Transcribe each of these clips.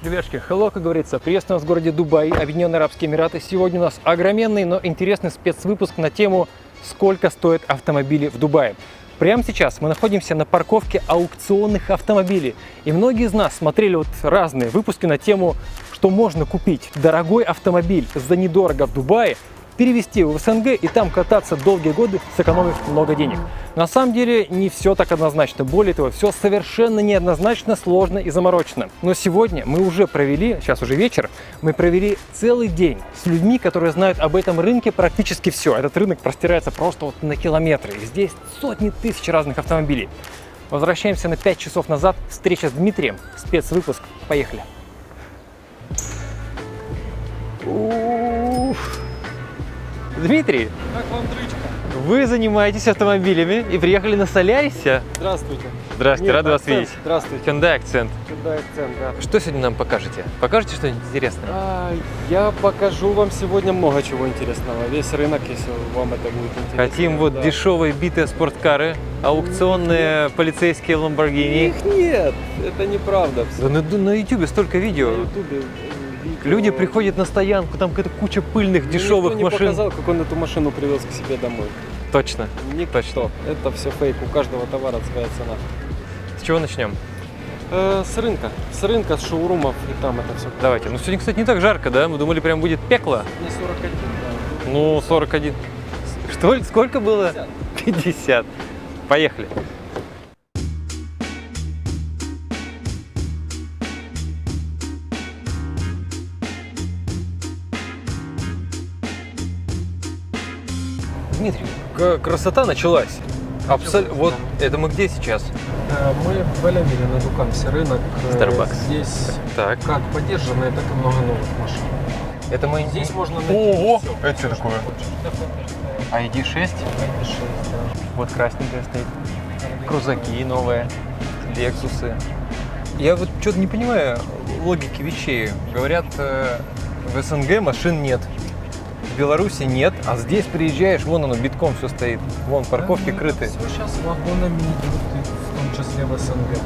Ребятки, hello, как говорится, приветствую нас в городе Дубай, Объединенные Арабские Эмираты. Сегодня у нас огроменный, но интересный спецвыпуск на тему «Сколько стоят автомобили в Дубае?». Прямо сейчас мы находимся на парковке аукционных автомобилей. И многие из нас смотрели вот разные выпуски на тему, что можно купить дорогой автомобиль за недорого в Дубае, перевезти его в СНГ и там кататься долгие годы, сэкономив много денег. На самом деле не все так однозначно. Более того, все совершенно неоднозначно, сложно и заморочено. Но сегодня мы уже провели, сейчас уже вечер, мы провели целый день с людьми, которые знают об этом рынке практически все. Этот рынок простирается просто вот на километры. И здесь сотни тысяч разных автомобилей. Возвращаемся на 5 часов назад. Встреча с Дмитрием. Спецвыпуск. Поехали. Дмитрий, Как вам дрычка? вы занимаетесь автомобилями и приехали на Солярисе? Здравствуйте. Здравствуйте, рад вас Акцент. видеть. Здравствуйте. Hyundai Accent. Hyundai Accent, да. Что сегодня нам покажете? Покажете что-нибудь интересное? Я покажу вам сегодня много чего интересного. Весь рынок, если вам это будет интересно. Хотим вот Да. дешевые битые спорткары, аукционные полицейские Lamborghini. Их нет, это неправда. Да на YouTube столько На видео. Ютубе видео. Люди приходят на стоянку, там какая-то куча пыльных, Ну, дешевых никто не машин. показал, как он эту машину привез к себе домой. Точно. Никто. Точно. Это все фейк, у каждого товара своя цена. С чего начнем? С рынка. С рынка, с шоурумов, и там это все. Давайте. Ну сегодня, кстати, не так жарко, да? Мы думали, прям будет пекло. Не 41, да. Ну, 41. Что ли? Сколько было? 50. 50. Поехали. Дмитрий, красота началась. Абсолютно. Вот это мы где сейчас? Мы в Алямире на Дукамсе рынок. Starbucks. Здесь Так. как поддержанные, так и много новых машин. Это мы... Здесь можно найти Ого! всё. Это что такое? ID6. ID6, да. Вот красненькая стоит. Крузаки новые. Лексусы. Я вот что-то не понимаю логики вещей. Говорят, в СНГ машин нет. В Беларуси нет, а здесь приезжаешь, вон оно битком все стоит. Вон парковки крыты. Все сейчас вагонами идут, и в том числе в СНГ.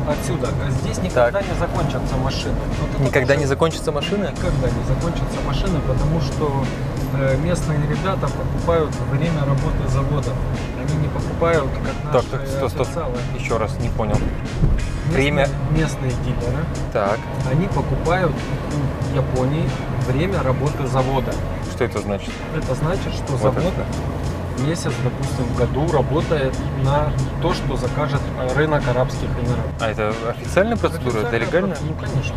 Отсюда. Здесь никогда не закончатся машины. Вот это Никогда тоже не закончатся машины? Никогда не закончатся машины, потому что местные ребята покупают время работы завода. Они не покупают, как Так, наши стоп. официалы. Еще раз, не понял. Местные- Время. Местные дилеры, Так, они покупают у Японии время работы завода. что это значит? Это значит, что Вот завод месяц, допустим, в году работает на то, что закажет рынок Арабских Эмиратов. А это официальная процедура? Это легально? Ну, конечно.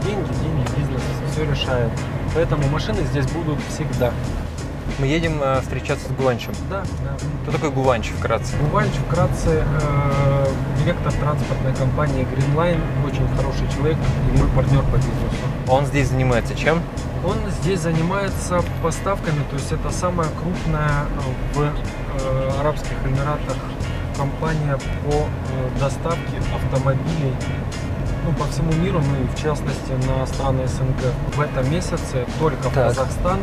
Деньги, бизнес, все решает. Поэтому машины здесь будут всегда. Мы едем встречаться с Гуванчем. Да, да. Кто такой Гуванч вкратце? Гуванч вкратце директор транспортной компании Greenline, очень хороший человек и мой партнер по бизнесу. Он здесь занимается чем? Он здесь занимается поставками, то есть это самая крупная в Арабских Эмиратах компания по доставке автомобилей по всему миру, ну и в частности на страны СНГ. В этом месяце только в Так. Казахстан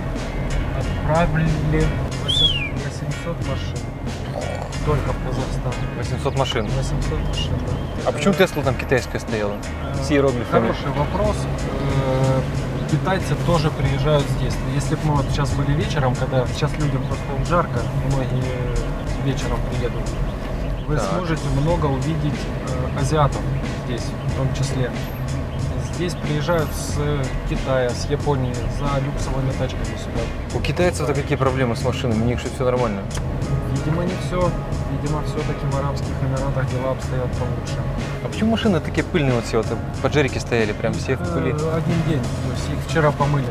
отправили 800 машин. Только в Казахстан. 800 машин. 800 машин, да. А почему Тесла там китайская стояла? С иероглифами. Хороший вопрос. Китайцы тоже приезжают здесь. Если бы мы вот сейчас были вечером, когда сейчас людям просто жарко, многие вечером приедут, вы Так. сможете много увидеть азиатов здесь, в том числе. Здесь приезжают с Китая, с Японии за люксовыми тачками сюда. У китайцев-то какие проблемы с машинами? У них же все нормально. Видимо, не все. Видимо, все-таки в Арабских Эмиратах дела обстоят получше. А почему машины такие пыльные вот все? Вот поджерики стояли прям все в пыли. Один день, то есть их вчера помыли.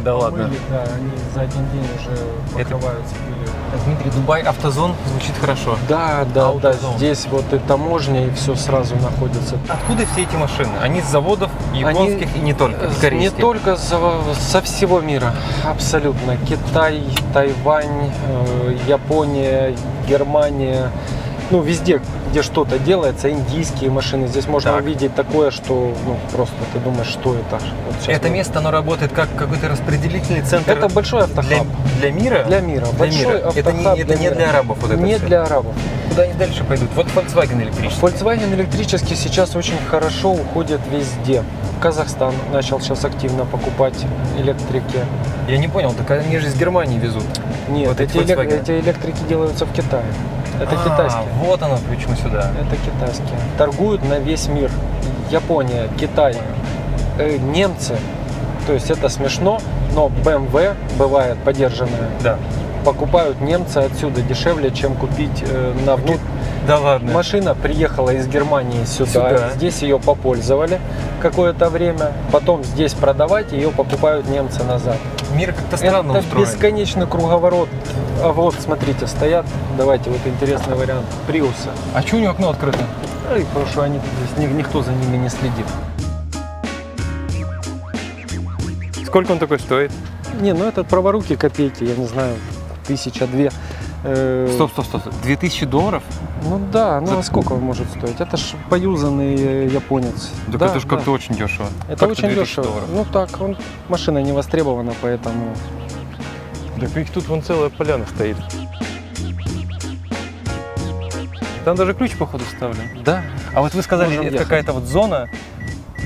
Да ладно. Помыли, да, они за один день уже покрываются пылью. Дмитрий, Дубай, автозон звучит хорошо. Да, да, Аутозон. здесь вот и таможня, и все сразу находится. Откуда все эти машины? Они с заводов японских и не только, и Не корейских. только со всего мира, абсолютно. Китай, Тайвань, Япония, Германия. Ну, везде, где что-то делается, индийские машины. Здесь можно Так. увидеть такое, что просто ты думаешь, что это. Вот сейчас Это мы- место, оно работает как какой-то распределительный центр Это большой автохаб. для мира? Для мира. Для Большой мира. Это автохаб не для для мира. арабов вот это Не всё. для арабов. куда они дальше пойдут? Вот Volkswagen электрический. Volkswagen электрический сейчас очень хорошо уходит везде. Казахстан начал сейчас активно покупать электрики. Я не понял, так они же из Германии везут. Нет, Вот эти, эти Volkswagen. эти электрики делаются в Китае. Это китайские. Вот оно почему сюда. Это китайские. Торгуют на весь мир. Япония, Китай, немцы. То есть это смешно, но BMW бывает подержанная. Да. Покупают немцы отсюда дешевле, чем купить на внутрь. Да ладно. Машина приехала из Германии сюда. Сюда. Здесь ее попользовали какое-то время. Потом здесь продавать, ее покупают немцы назад. Мир как-то странно Это устроен. бесконечный круговорот. А вот, смотрите, стоят. Давайте, вот интересный вариант. Приусы. А что у него окно открыто? Ай, потому что они здесь никто за ними не следит. Сколько он такой стоит? Не, ну этот праворуки копейки, я не знаю, 1000-2. Стоп. $2000? Ну да, ну а сколько он может стоить? Это ж поюзанный японец. Так Да, это же да. как-то очень дешево. Это Как-то очень $2000. дешево. Ну так, машина не востребована, поэтому... Так их тут вон целая поляна стоит. Там даже ключ, походу, вставлен. Да, А вот вы сказали, Можем это ехать. какая-то вот зона,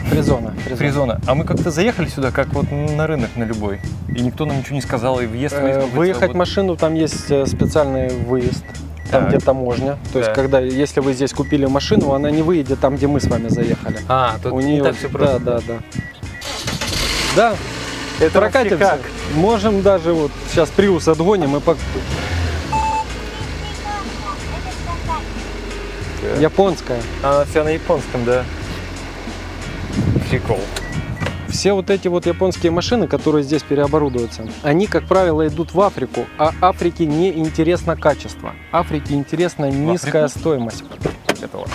фризона. фризона. А мы как-то заехали сюда, как вот на рынок на любой. И никто нам ничего не сказал, и въезд, выезд. какой-то Выехать вот. машину, там есть специальный выезд. Там, Так. где таможня. То есть, Так. когда, если вы здесь купили машину, она не выедет там, где мы с вами заехали. А, тут У не нее, так все просто. Да. Да, Это прокатимся. вообще как? Можем даже вот сейчас Приус отгоним и Японская. Она вся на японском, да. Прикол. Все вот эти вот японские машины, которые здесь переоборудуются, они, как правило, идут в Африку, а Африке не интересно качество. Африке интересна низкая Африку? стоимость этого.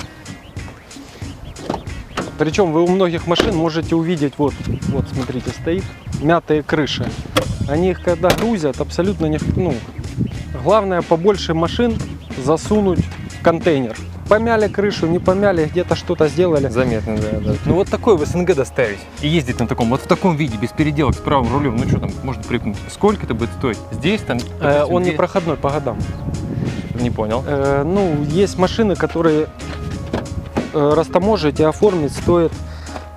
Причем вы у многих машин можете увидеть, вот смотрите, стоит мятые крыши. Они их когда грузят, абсолютно не... Ну, главное побольше машин засунуть в контейнер. Помяли крышу, не помяли, где-то что-то сделали. Заметно, да. Ну вот такой в СНГ доставить и ездить на таком, вот в таком виде, без переделок, с правым рулем, ну что там, можно прикнуть. Сколько это будет стоить? Здесь там? допустим, Он не здесь? проходной по годам. Не понял. Ну, есть машины, которые растаможить и оформить стоит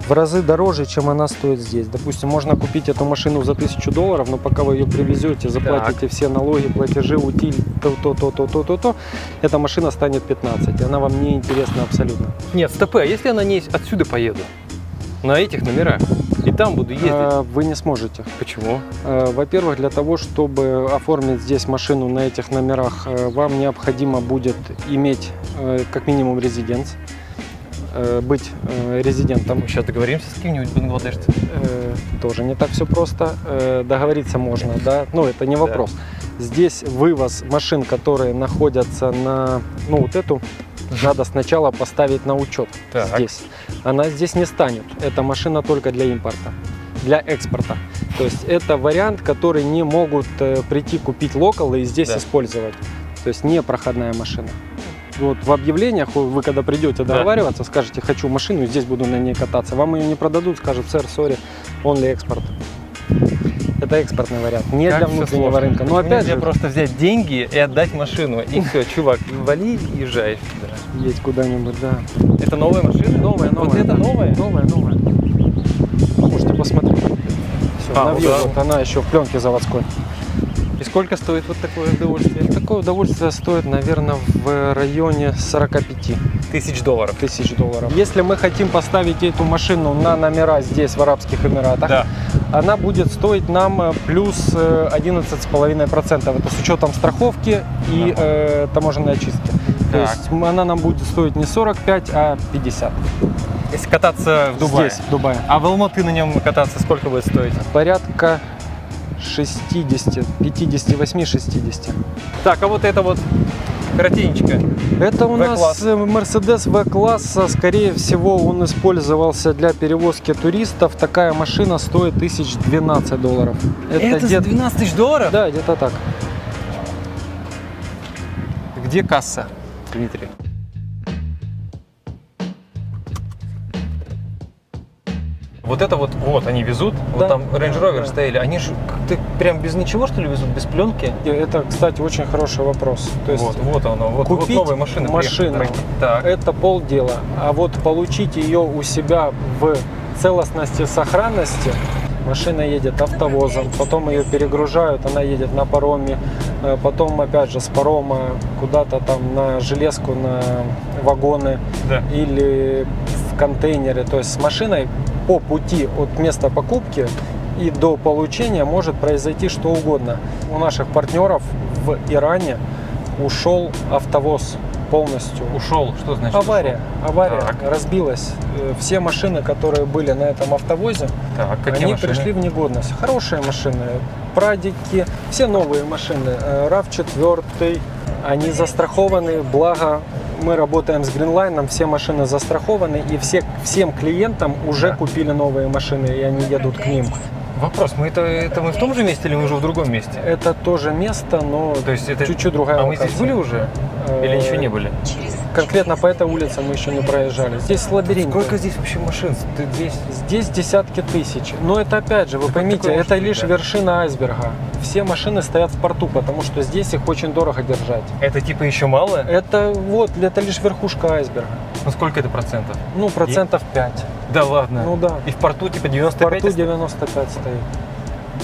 в разы дороже, чем она стоит здесь. Допустим, можно купить эту машину за $1000, но пока вы ее привезете, заплатите все налоги, платежи, утиль, то, эта машина станет 15. И она вам не интересна абсолютно. Нет, стоп, а если я на ней отсюда поеду? На этих номерах? И там буду ездить? Вы не сможете. Почему? Во-первых, для того, чтобы оформить здесь машину на этих номерах, вам необходимо будет иметь как минимум резиденц, быть резидентом. Мы сейчас договоримся с кем-нибудь бангладешцем. Тоже не так все просто. Договориться можно, да, но это не вопрос. Здесь вывоз машин, которые находятся на, ну вот эту, надо сначала поставить на учет Так. здесь. Она здесь не станет. Эта машина только для импорта, для экспорта. То есть это вариант, который не могут прийти купить локал и здесь Да. использовать. То есть не проходная машина. Вот в объявлениях вы когда придете договариваться, скажете, хочу машину, и здесь буду на ней кататься. Вам ее не продадут, скажут, сэр, сори, only экспорт. Это экспортный вариант, не Как для всё внутреннего сложно. рынка. Но Почему опять нельзя же, просто взять деньги и отдать машину. И все, чувак, вали и езжай сюда. есть куда-нибудь, да. Это новая машина? Новая. Вот это да. новая? Новая. Можете посмотреть. Все, А, навью, да. вот она еще в пленке заводской. И сколько стоит вот такое удовольствие? Такое удовольствие стоит, наверное, в районе 45 $1000. тысяч долларов. Если мы хотим поставить эту машину на номера здесь, в Арабских Эмиратах, Да. она будет стоить нам плюс 11,5%. Это с учетом страховки и таможенной очистки. То Так. есть она нам будет стоить не 45, а 50. Если кататься в Дубае. Здесь, в Дубае. А в Алматы на нем кататься сколько будет стоить? Порядка 60, 58-60. Так, а вот это вот коротенечко. Это у V-класс. нас Mercedes V-класса. Скорее всего, он использовался для перевозки туристов. Такая машина стоит $1012. Это за $12 000? Да, где-то так. Где касса, Дмитрий? Вот это вот они везут, вот Да, там Range Rover да. стояли, они же как-то прям без ничего, что ли, везут, без пленки? И это, кстати, очень хороший вопрос. То есть Вот оно, вот купить новые машины. машину приехали. Так. это полдела, а вот получить ее у себя в целостности, сохранности, машина едет автовозом, потом ее перегружают, она едет на пароме, потом опять же с парома куда-то там на железку, на вагоны Да. или в контейнере. То есть с машиной по пути от места покупки и до получения может произойти что угодно. У наших партнеров в Иране ушел автовоз полностью. Ушел, что значит Авария, Так. разбилась. Все машины, которые были на этом автовозе, ушел? Так, какие они машины? пришли в негодность. Хорошие машины, прадики, все новые машины, RAV4, они застрахованы, благо мы работаем с Greenline, все машины застрахованы, и всем клиентам уже Да. купили новые машины, и они едут к ним. Вопрос, это мы в том же месте или мы уже в другом месте? Это тоже место, но То есть это... чуть-чуть другая А мы локация. здесь были уже? Или еще не были? Конкретно по этой улице мы еще не проезжали. Здесь лабиринт. Сколько здесь вообще машин? Ты здесь? Здесь десятки тысяч. Но это опять же, вы Да поймите, такое это может лишь быть, да. вершина айсберга. Все машины стоят в порту, потому что здесь их очень дорого держать. Это типа еще мало? Это лишь верхушка айсберга. Ну сколько это процентов? Ну, процентов 5. Да ладно? Ну да. И в порту типа В 95? порту 95 стоит.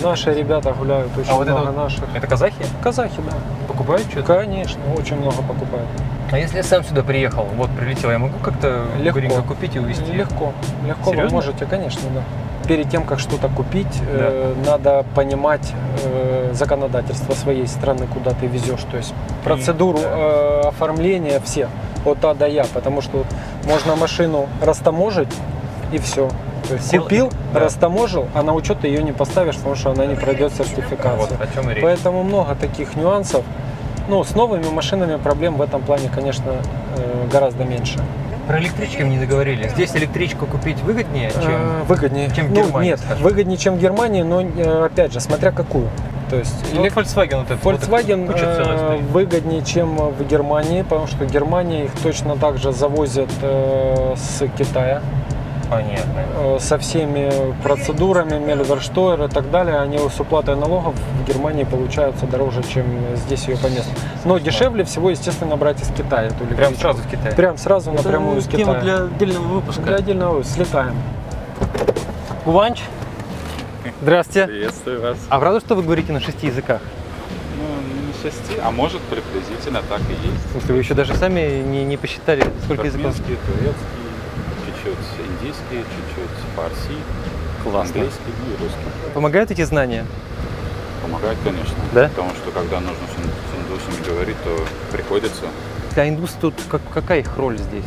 Наши ребята гуляют, очень А вот много это, наших. это казахи? Казахи, да. Покупают что-то? Конечно, очень много покупают. А если я сам сюда приехал, вот прилетел, я могу как-то Легко. быренько купить и увезти? Легко. Легко вы Серьезно? можете, конечно, да. Перед тем, как что-то купить, надо понимать законодательство своей страны, куда ты везешь. То есть процедуру оформления все от А до Я. Потому что вот можно машину растаможить и все. То есть Сел- купил, да. растаможил, а на учет ты ее не поставишь, потому что она не пройдет сертификацию. Вот о чем и речь. Поэтому много таких нюансов. Ну, с новыми машинами проблем в этом плане, конечно, гораздо меньше. Про электрички мы не договорили. Здесь электричку купить выгоднее, чем... Выгоднее. чем в Ну, Германии, нет, скажем. выгоднее, чем в Германии, но опять же, смотря какую. То есть Ну, вот Volkswagen вот этот. Volkswagen вот куча целая стоит. выгоднее, чем в Германии, потому что в Германии их точно так же завозят с Китая. Понятно. Со всеми процедурами, Мельверштойр и так далее, они с уплатой налогов в Германии получаются дороже, чем здесь ее по месту. Но дешевле всего, естественно, брать из Китая эту Прям электричку. сразу в Китае. Прям сразу напрямую из Тема Китая. для отдельного выпуска. Для отдельного слетаем. Куванч. Здравствуйте. Приветствую вас. А правда, что вы говорите на 6 языках? Ну, не 6, а может приблизительно так и есть. В смысле, вы еще даже сами не посчитали, сколько языков? Туркменский, турецкий, чуть-чуть индийский, чуть-чуть фарси, Классно. английский и русский. Помогают эти знания? Помогает, конечно. Да? Потому что когда нужно с индусами говорить, то приходится. А индусы тут, какая их роль здесь?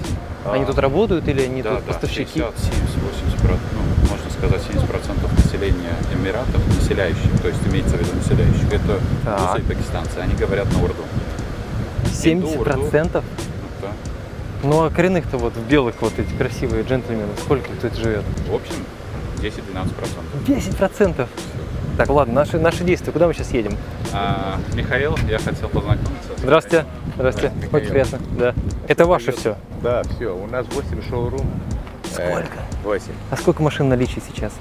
Они тут работают или они Да, тут да, поставщики? 60, 70, 80%, ну, можно сказать, 70% населения Эмиратов, населяющих, то есть имеется в виду населяющих, это Так. индусы и пакистанцы, они говорят на урду. 70%? Ну, да. Ну а коренных-то вот в белых вот эти красивые джентльмены, сколько их тут живет? В общем, 10-12%. 10%. Так, ладно, наши действия. Куда мы сейчас едем? Михаил, я хотел познакомиться. Здравствуйте. Здравствуйте. Михаил. Очень приятно. Да. Это ваше все. Да, все. У нас 8 шоурум. Сколько? 8. А сколько машин в наличии сейчас?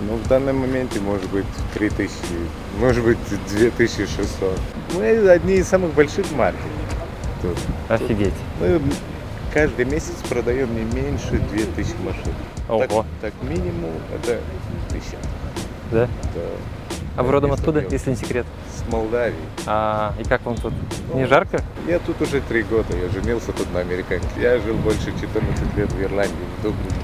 Ну, в данном моменте может быть 3000, может быть 2600. Мы одни из самых больших маркет. Тут. Офигеть. Мы каждый месяц продаем не меньше 2000 машин. Ого. Так минимум это 1000. Да? Да. А вы родом Место откуда, мое. если не секрет? С Молдавии. И как вам тут? Не жарко? Я тут уже 3 года, я женился тут на американке. Я жил больше 14 лет в Ирландии, в Дублине.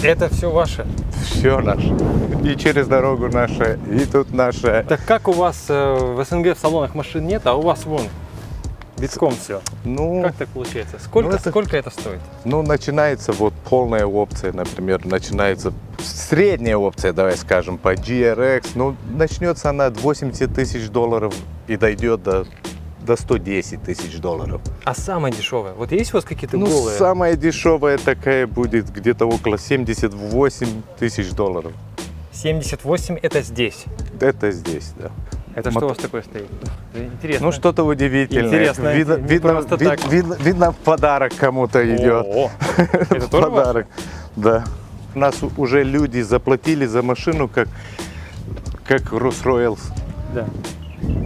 Это все ваше. Все наше. И через дорогу наше, и тут наше. Так как у вас в СНГ в салонах машин нет, а у вас вон битком все? Ну, Как так получается? Сколько, Ну, это- сколько это стоит? ну, начинается вот полная опция, например, начинается средняя опция, давай скажем, по GRX. Ну, начнется она от 80 тысяч долларов и дойдет до 110 тысяч долларов. А самая дешевая? Вот есть у вас какие-то Ну, голые? самая дешевая такая будет где-то около 78 тысяч долларов. 78 это здесь. Это здесь, да. Это что у вас такое стоит? Интересно. Ну, что-то удивительное. Интересно, Видно, не видно, просто так. видно, в подарок кому-то идет. О, это тоже ваше? Подарок. Да. У нас уже люди заплатили за машину, как Rolls-Royce. Да.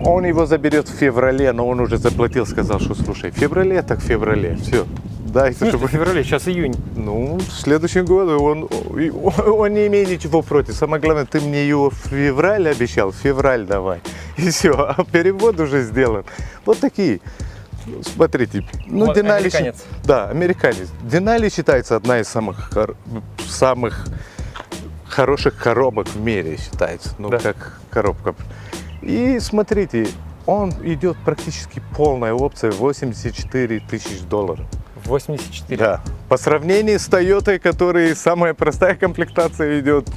Он его заберет в феврале, но он уже заплатил, сказал, что слушай, в феврале, так в феврале, все. Дай, В смысле, в феврале, сейчас июнь. Ну, в следующем году он не имеет ничего против. Самое главное, ты мне его в февраль обещал, в февраль давай. И все, а перевод уже сделан. Вот такие. Смотрите, ну, Вот Денали... американец. Да, американец. Денали считается одна из самых хороших коробок в мире, считается. Ну, Да. как коробка. И смотрите, он идет практически полная опция, 84 тысяч долларов. 84. Да. По сравнению с Toyota, которая самая простая комплектация идет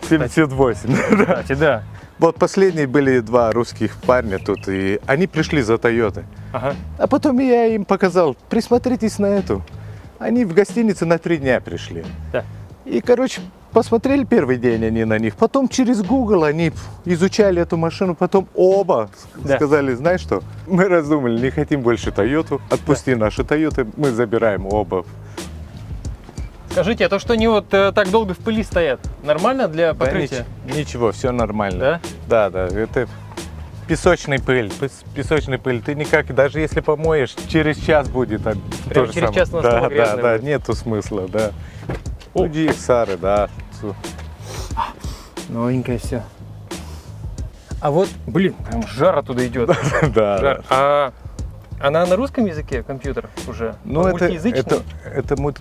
78. Кстати, да. Вот последние были два русских парня тут, и они пришли за Toyota. Ага. А потом я им показал, присмотритесь на эту. Они в гостинице на 3 дня пришли. Да. И, короче, посмотрели первый день они на них. Потом через Google они изучали эту машину. Потом оба Да. сказали, знаешь что, мы раздумали, не хотим больше Toyota. Отпусти наши Toyota, мы забираем оба. Скажите, а то, что они вот так долго в пыли стоят, нормально для Да, покрытия? ничего, все нормально. Да? Да, это песочный пыль. Песочный пыль. Ты никак, даже если помоешь, через час будет то Прямо же через самое. час она Да, снова грязная да, будет. нету смысла, да. У GXR, да. Новенькое все. А вот, блин, прям жар оттуда идет. Да, Жар. А она на русском языке компьютер уже? Ну, Он это мультиязычный?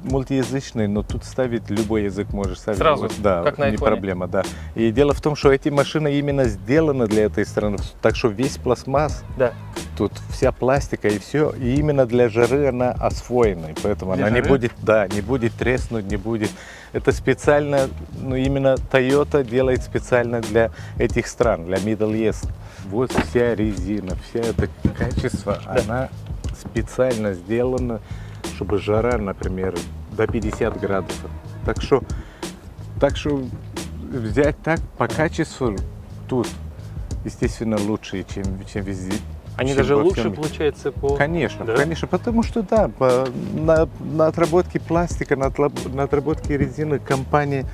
мультиязычный, но тут ставить любой язык можешь ставить. Сразу, Вот, да, как на не айфоне. проблема, да. И дело в том, что эти машины именно сделаны для этой страны, так что весь пластмасс, Да. тут вся пластика и все, и именно для жары она освоена, и поэтому Для она не жары? будет, да, не будет треснуть, не будет. Это специально, ну именно Toyota делает специально для этих стран, для Middle East. Вот вся резина, вся это качество, она специально сделана, чтобы жара, например, до 50 градусов. Так что взять так по качеству тут, естественно, лучше, чем везде. Они чем даже во лучше, всем. получается, по... Конечно, Да? конечно, потому что да, на отработке пластика, на отработке резины компания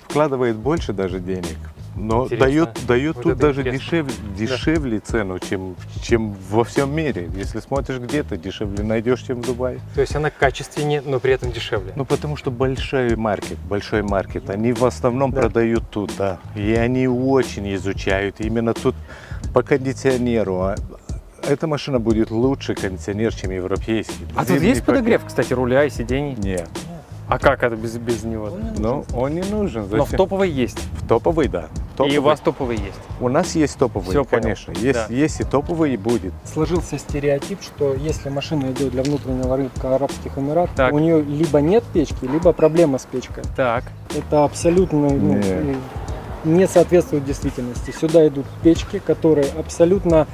вкладывает больше даже денег, но Интересно. дает Вот тут это даже интересно. дешевле цену, чем во всем мире. Если смотришь где-то, дешевле найдешь, чем в Дубае. То есть она качественнее, но при этом дешевле. Ну, потому что большой маркет, они в основном Да. продают тут, да, и они очень изучают именно тут по кондиционеру. Эта машина будет лучше кондиционер, чем европейский. А тут Зимний есть пакет. подогрев, кстати, руля и сидений? Нет. А как это без него? Ну, он не нужен. Но в Зачем? топовой есть. В топовый, да. И Топовый. у вас топовый есть. У нас есть топовый, Всё понял. конечно. Есть, Да. есть и топовый, и будет. Сложился стереотип, что если машина идет для внутреннего рынка Арабских Эмиратов, Так. у нее либо нет печки, либо проблема с печкой. Так. Это абсолютно Не. не соответствует действительности. Сюда идут печки, которые абсолютно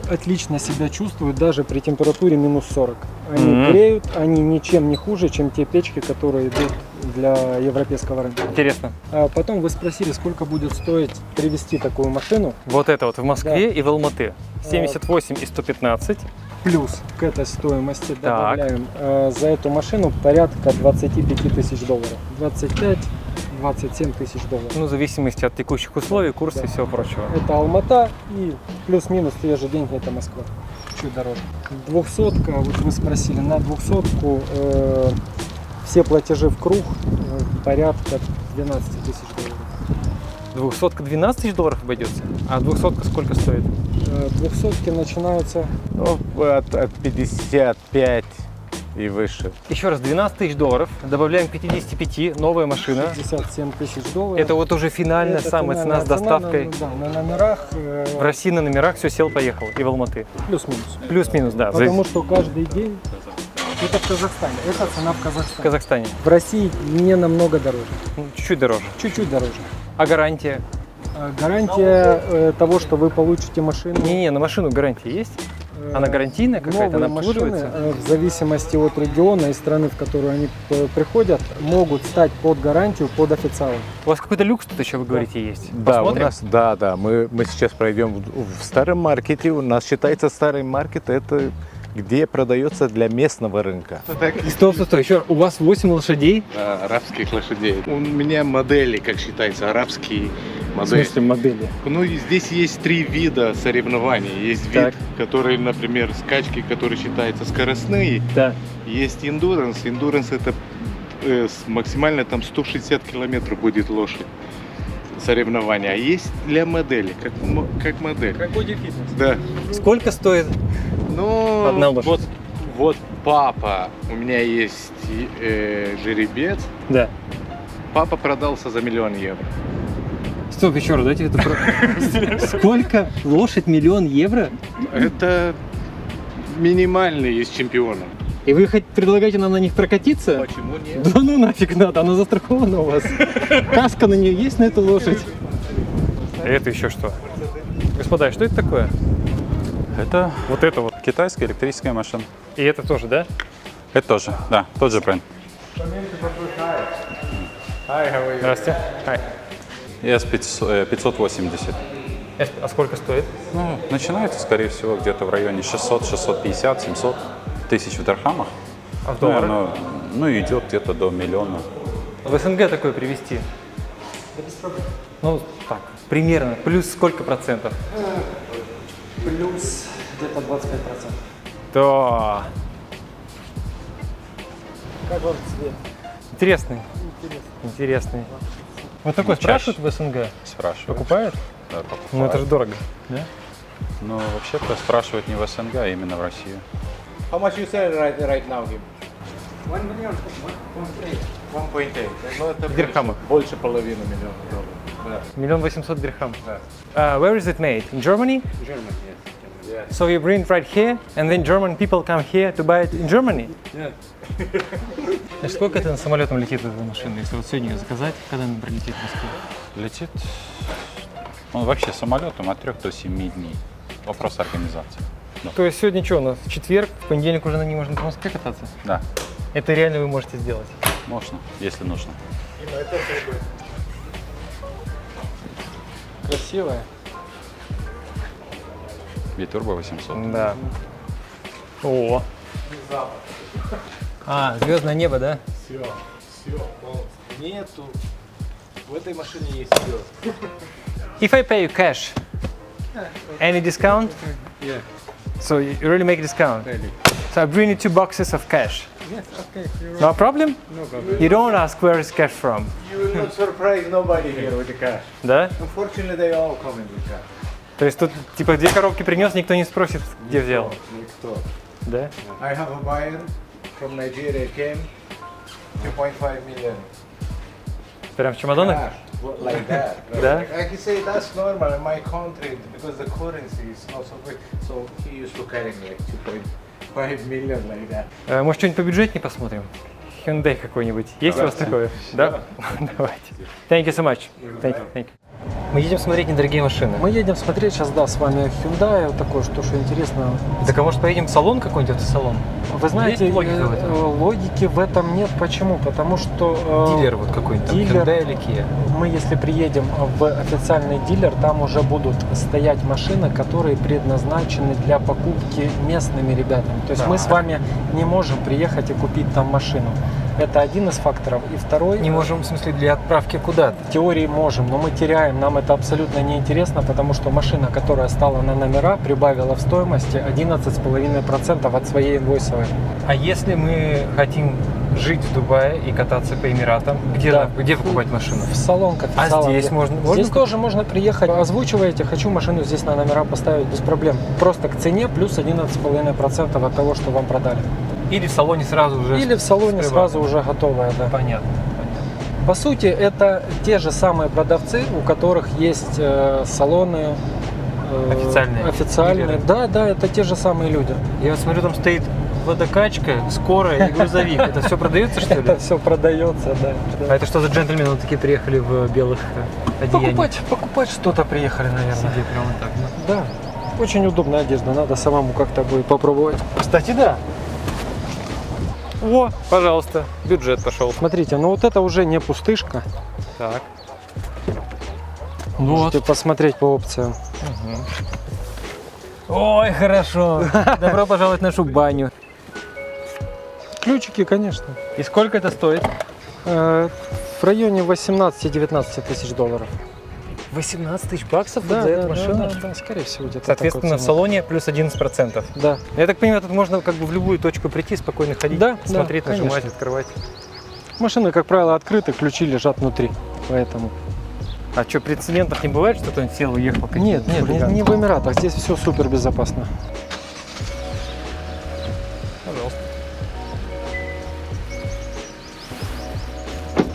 отлично себя чувствуют даже при температуре минус 40. Они Мгм. греют, они ничем не хуже, чем те печки, которые идут для европейского рынка. Интересно. А потом вы спросили, сколько будет стоить привезти такую машину. Вот это вот в Москве и в Алматы. 78 и 115. Плюс к этой стоимости добавляем за эту машину порядка 25 тысяч долларов. 25-27 тысяч долларов. Ну, в зависимости от текущих условий, курса Да. и всего прочего. Это Алмата и плюс-минус те же деньги это Москва. Чуть дороже. 200-ка, вот вы спросили, на 200-ку все платежи в круг порядка 12 тысяч долларов. 200-ка 12 тысяч долларов обойдется. А 200-ка сколько стоит? 200-ки начинаются Ну, от 55 и выше. Еще раз, 12 тысяч долларов. Добавляем к 55, новая машина. 67 тысяч долларов. Это вот уже финальная Это самая цена с финальная цена доставкой. на номерах В России на номерах все сел, поехал. И в Алматы. плюс-минус. Плюс-минус, да. Потому что каждый день это в Казахстане. Это цена в В Казахстане. Казахстане. В России не намного дороже. Ну, чуть-чуть дороже. Чуть-чуть дороже. А гарантия? Гарантия того, что вы получите машину. Не-не, на машину гарантия есть? Она гарантийная какая-то? Она Новые машины, обслуживается? в зависимости от региона и страны, в которую они приходят, могут стать под гарантию, под официалом. У вас какой-то люкс тут еще, вы говорите, есть? Да, Посмотрим? у нас, да, мы сейчас пройдем в старом маркете. У нас считается старый маркет, это где продается для местного рынка. Стоп, еще раз. У вас 8 лошадей? Арабских лошадей. У меня модели, как считается, арабские В модели. смысле модели? Ну, и здесь есть 3 вида соревнований. Есть вид, Так. который, например, скачки, которые считаются скоростные. Да. Есть эндуранс. Эндуранс это максимально там 160 километров будет лошадь. Соревнования. А есть для модели, как модель. Как бодифитнес. Да. Сколько стоит? Ну, Одна лошадь. вот папа, у меня есть жеребец. Да. Папа продался за 1 000 000 евро. Стоп, еще раз, дайте это Сколько? Лошадь 1 000 000 евро? Это минимальный из чемпионов. И вы хоть предлагаете нам на них прокатиться? Почему нет? Да ну нафиг надо, она застрахована у вас. Каска на нее есть на эту лошадь? Это еще что? Господа, что это такое? Это Вот это вот. китайская электрическая машина. И это тоже, да? Это тоже, да, тот же бренд. Здравствуйте. Hi. ES580. А сколько стоит? Ну, начинается, скорее всего, где-то в районе 600, 650, 700 тысяч в дирхамах. А в долларах? Ну, идет где-то до 1 миллиона. В СНГ такое привезти? Ну, так, примерно. Плюс сколько процентов? Плюс где-то 25%. Да. Как вам цвет? Интересный. Интересный. Вот такой Чаще. спрашивают в СНГ? Спрашивают. Покупают? Да, покупают. Ну это же дорого. Да? Ну, вообще-то спрашивают не в СНГ, а именно в Россию. How much you sell right now, Gim? 1 миллион, 1.8. Ну, это Дирхамов. больше половины миллиона долларов. 1 800 000 дирхам. Where is it made? In Germany? German, yes. So you bring it right here, and then German people come here to buy it in Germany? Yeah. Значит, сколько это на самолетом летит эта машина, если вот сегодня ее заказать, когда она прилетит в Москву? Летит, он вообще самолетом от 3 до 7 дней. Вопрос организации. То есть сегодня что у нас? Четверг, в понедельник уже на ней можно по Москве кататься? Да, Это реально вы можете сделать? можно, если нужно. Красивая. Битурбо 800. Да. О. А, звездное небо, да? Все, полностью. Нету. В этой машине есть все. If I pay you cash, any discount? Yeah. So you really make a discount? Really. So I bring you 2 boxes of cash. Yes, okay. No problem? No problem. You don't ask where is cash from, You will not surprise nobody here with the cash. да? Unfortunately, they all come in with cash. То есть тут типа 2 коробки принес, никто не спросит, где взял, Никто. да? I have a buyer from Nigeria came, 2.5 million. Прям в чемоданах? Cash, like that. Да? I can say that's normal in my country because the currency is not so good. So he used to carry me like 2.5 million like that. Может, что-нибудь побюджетнее посмотрим? Hyundai какой-нибудь. Есть у вас такое? Да? Давайте. Thank you so much. Thank you. Мы едем смотреть недорогие машины. Мы едем смотреть сейчас, да, с вами Hyundai, вот такое, что интересно. Так а может поедем в салон какой-нибудь, автосалон? Вы знаете, Есть логика в этом? логики в этом нет. Почему? Потому что Дилер вот какой-нибудь, там, дилер. Hyundai или Kia. мы, если приедем в официальный дилер, там уже будут стоять машины, которые предназначены для покупки местными ребятами. То есть мы с вами не можем приехать и купить там машину. Это один из факторов. И второй, Не можем, в смысле, для отправки куда-то. в теории можем, но мы теряем, нам это абсолютно неинтересно, потому что машина, которая стала на номера, прибавила в стоимости 11,5% от своей инвойсовой. А если мы хотим жить в Дубае и кататься по Эмиратам, где покупать машину? В салон к официалам. здесь можно Здесь купить? тоже можно приехать, озвучиваете, хочу машину здесь на номера поставить без проблем. Просто к цене плюс 11,5% от того, что вам продали. Или в салоне сразу уже? Или в салоне с сразу уже готовая, да. Понятно. По сути, это те же самые продавцы, у которых есть салоны Официальные. Да, это те же самые люди. Я вот смотрю, там стоит водокачка, скорая и грузовик. Это все продается, что ли? Это все продается, да. А это что за джентльмены вот такие приехали в белых одеяниях? Покупать что-то приехали, наверное. Себе прямо так, да? Да. Очень удобная одежда, надо самому как-то будет попробовать. Кстати, да. О, пожалуйста, бюджет пошел. Смотрите, ну вот это уже не пустышка. Так. Можете посмотреть по опциям. Ой, хорошо. Добро пожаловать в нашу баню. Ключики, конечно. И сколько это стоит? В районе 18-19 тысяч долларов. 18 тысяч баксов вот за эту машину? Да, скорее всего, где-то Соответственно, такой в ценой. салоне плюс 11%. Да. Я так понимаю, тут можно как бы в любую точку прийти, спокойно ходить, Да, смотреть, да, нажимать, конечно. открывать. Машины, как правило, открыты, ключи лежат внутри. Поэтому. А что, прецедентов не бывает, что кто-нибудь сел, уехал? Нет, не в Эмиратах. Здесь все супер безопасно. Пожалуйста.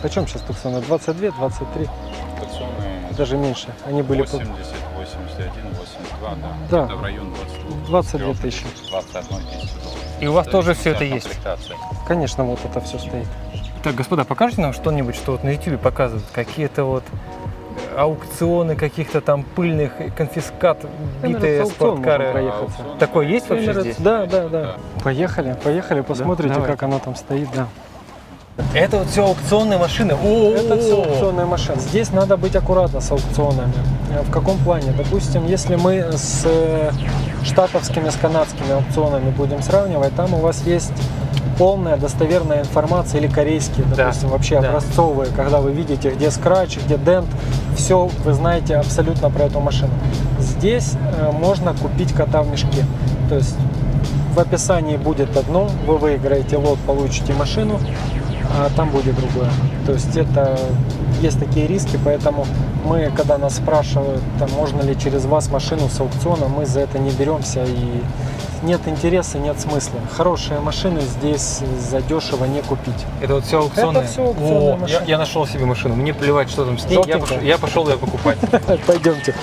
Почем сейчас туксоны? 22, 23, Туксоны даже меньше. Они были 80, 81, 82, да. Да. Это в район 22 тысячи. 21 тысячи долларов. И у вас В тоже зависимости все это от есть? комплектации. Конечно, вот это все стоит. Так, господа, покажите нам что-нибудь, что вот на YouTube показывают, какие-то вот аукционы каких-то там пыльных, конфискат, битые Emirates аукцион спорткары. можно проехаться. Аукцион. Такое есть вообще Emirates, здесь? Да. Поехали, посмотрите, давай. как оно там стоит, да. Это вот все аукционные машины. Это все аукционные машины. Здесь надо быть аккуратно с аукционами. В каком плане? Допустим, если мы с штатовскими, с канадскими аукционами будем сравнивать, там у вас есть полная достоверная информация, или корейские, Да. допустим, вообще Да. образцовые, когда вы видите, где скрач, где дент, все вы знаете абсолютно про эту машину. Здесь можно купить кота в мешке. То есть в описании будет одно, вы выиграете лот, получите машину, а там будет другое. То есть это есть такие риски, поэтому мы, когда нас спрашивают, там, можно ли через вас машину с аукциона, мы за это не беремся, и нет интереса, нет смысла. Хорошие машины здесь задешево не купить. Это вот все аукционные? Это всё аукционные О, машины. я нашел себе машину. Мне плевать, что там с ней. Желтенькая? Я пошел ее покупать. Пойдемте.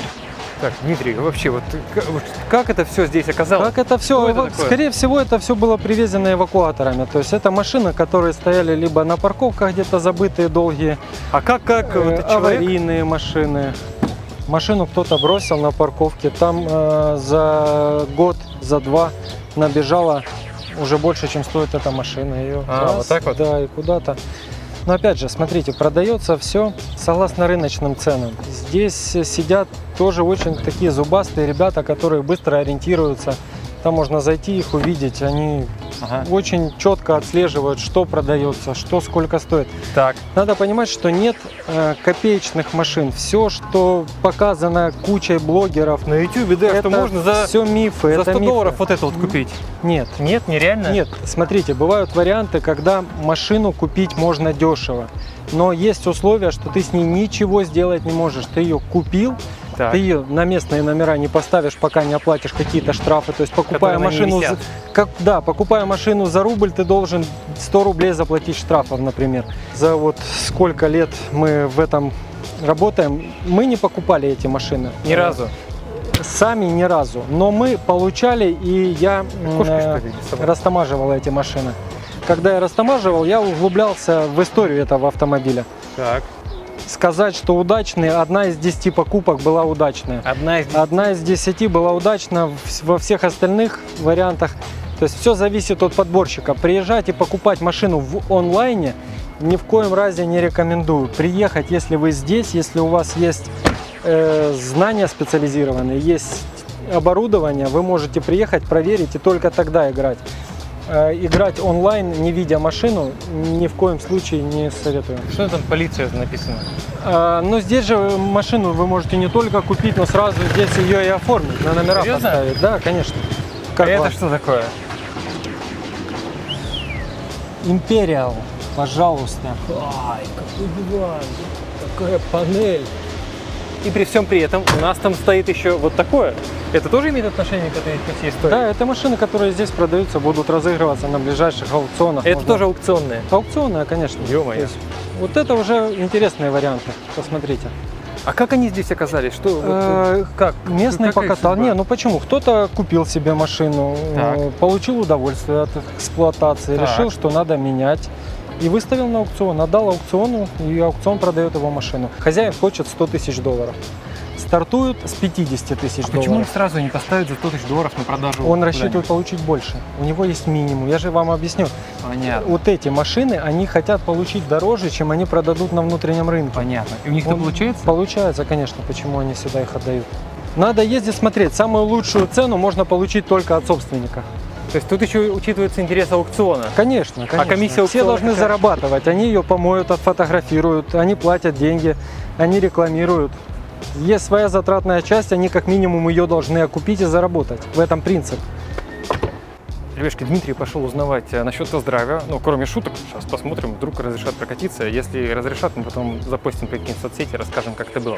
Так, Дмитрий, вообще, вот как это все здесь оказалось? Как это все? Что это такое? Скорее всего, это все было привезено эвакуаторами. То есть это машины, которые стояли либо на парковках где-то забытые долгие, А как вот человек? аварийные машины. Машину кто-то бросил на парковке, там за год, за два набежало уже больше, чем стоит эта машина. Ее Вот так вот? Да, и куда-то. Но опять же, смотрите, продается все согласно рыночным ценам. Здесь сидят тоже очень такие зубастые ребята, которые быстро ориентируются. Там можно зайти их увидеть, они Ага. очень четко отслеживают, что продается, что сколько стоит. Так, Надо понимать, что нет копеечных машин. Все, что показано кучей блогеров, на YouTube, да, что это можно за все мифы. 100 это мифы. долларов вот это вот купить. Нет. Нет, нереально? Нет, смотрите, бывают варианты, когда машину купить можно дешево. Но есть условия, что ты с ней ничего сделать не можешь. Ты ее купил, Так. ты ее на местные номера не поставишь, пока не оплатишь какие-то штрафы. То есть покупая Которые на ней машину, висят. покупая машину за рубль, ты должен 100 рублей заплатить штрафов, например. За вот сколько лет мы в этом работаем, мы не покупали эти машины. Ни разу. Сами ни разу. Но мы получали, и я Кошка, что ли, с собой? растамаживал эти машины. Когда я растамаживал, я углублялся в историю этого автомобиля. Так. Сказать, что удачный, одна из 10 покупок была удачная. Одна из Одна из 10 была удачна, во всех остальных вариантах. То есть все зависит от подборщика. Приезжать и покупать машину в онлайне ни в коем разе не рекомендую. Приехать, если вы здесь, если у вас есть знания специализированные, есть оборудование, вы можете приехать, проверить и только тогда играть. Играть онлайн, не видя машину, ни в коем случае не советую. Что там полиция написано? Но здесь же машину вы можете не только купить, но сразу здесь ее и оформить, на номера Серьезно? поставить. Да, конечно. Как Это вам? что такое? Империал, пожалуйста. Ай, какой диван, какая панель. И при всем при этом у нас там стоит еще вот такое. Это тоже имеет отношение к этой всей истории? Да, это машины, которые здесь продаются, будут разыгрываться на ближайших аукционах. Это Можно- тоже аукционные. аукционные, конечно. Ё-моё. То есть вот это уже интересные варианты. Посмотрите. А как они здесь оказались? Что? Как? Местный Какая покатал. судьба? Не, ну почему? Кто-то купил себе машину, Так. получил удовольствие от эксплуатации, Так. решил, что надо менять. И выставил на аукцион, отдал аукциону, и аукцион продает его машину. Хозяин хочет 100 тысяч долларов. Стартует с 50 тысяч Почему он долларов. сразу не поставит за 100 тысяч долларов на продажу? Он куда-нибудь? рассчитывает получить больше. У него есть минимум. Я же вам объясню. Понятно. Вот эти машины, они хотят получить дороже, чем они продадут на внутреннем рынке. Понятно. И у них это Он- получается? Получается, конечно, почему они сюда их отдают. Надо ездить смотреть. Самую лучшую цену можно получить только от собственника. То есть тут еще учитывается интерес аукциона. Конечно, конечно. комиссия Все аукциона должны какая? зарабатывать. Они ее помоют, отфотографируют, они платят деньги, они рекламируют. Есть своя затратная часть, они как минимум ее должны окупить и заработать. В этом принцип. Ребятки, Дмитрий пошел узнавать насчет тест-драйва. Ну, кроме шуток, сейчас посмотрим, вдруг разрешат прокатиться. Если разрешат, мы потом запостим какие-нибудь соцсети, расскажем, как это было.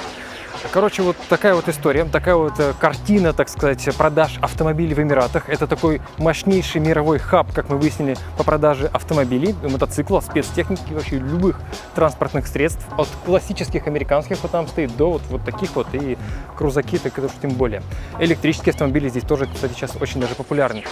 Короче, вот такая вот история, такая вот картина, так сказать, продаж автомобилей в Эмиратах. Это такой мощнейший мировой хаб, как мы выяснили, по продаже автомобилей, мотоциклов, спецтехники, вообще любых транспортных средств. От классических американских вот там стоит до вот таких вот, и крузаки, так это уж тем более. Электрические автомобили здесь тоже, кстати, сейчас очень даже популярны.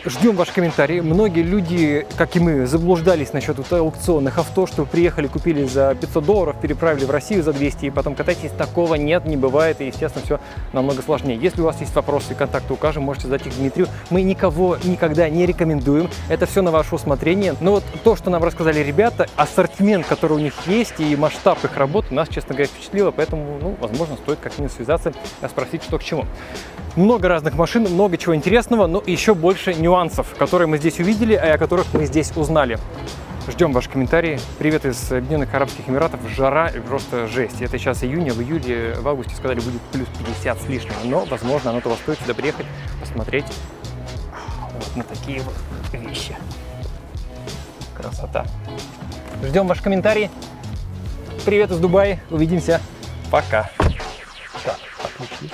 Ждем ваши комментарии. Многие люди, как и мы, заблуждались насчет вот аукционных авто, что приехали, купили за $500, переправили в Россию за 200 и потом катайтесь. Такого нет, не бывает, и, естественно, все намного сложнее. Если у вас есть вопросы, контакты укажем, можете задать их Дмитрию. Мы никого никогда не рекомендуем, это все на ваше усмотрение. Но вот то, что нам рассказали ребята, ассортимент, который у них есть, и масштаб их работы, нас, честно говоря, впечатлило, поэтому, ну, возможно, стоит как-нибудь связаться и спросить, что к чему. Много разных машин, много чего интересного, но еще больше нюансов, которые мы здесь увидели, и о которых мы здесь узнали. Ждем ваши комментарии. Привет из Объединенных Арабских Эмиратов. Жара просто жесть. Это сейчас июня, в июле, в августе сказали, будет плюс 50 с лишним. Но, возможно, оно того стоит сюда приехать, посмотреть вот на такие вот вещи. Красота. Ждем ваши комментарии. Привет из Дубая. Увидимся. Пока. Так, отключить.